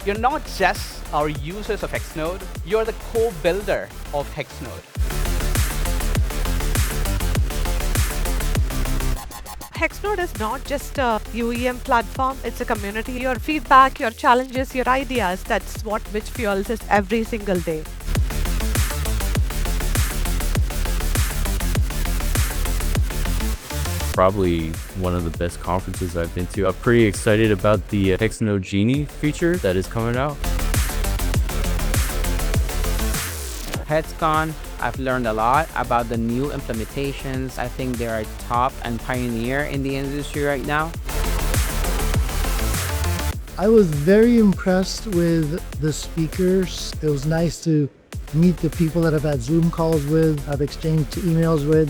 You're not just our users of Hexnode, you're the co-builder of Hexnode. Hexnode is not just a UEM platform, it's a community. Your feedback, your challenges, your ideas, that's which fuels us every single day. Probably one of the best conferences I've been to. I'm pretty excited about the Hexnode Genie feature that is coming out. HexCon, I've learned a lot about the new implementations. I think they are top and pioneer in the industry right now. I was very impressed with the speakers. It was nice to meet the people that I've had Zoom calls with, I've exchanged emails with.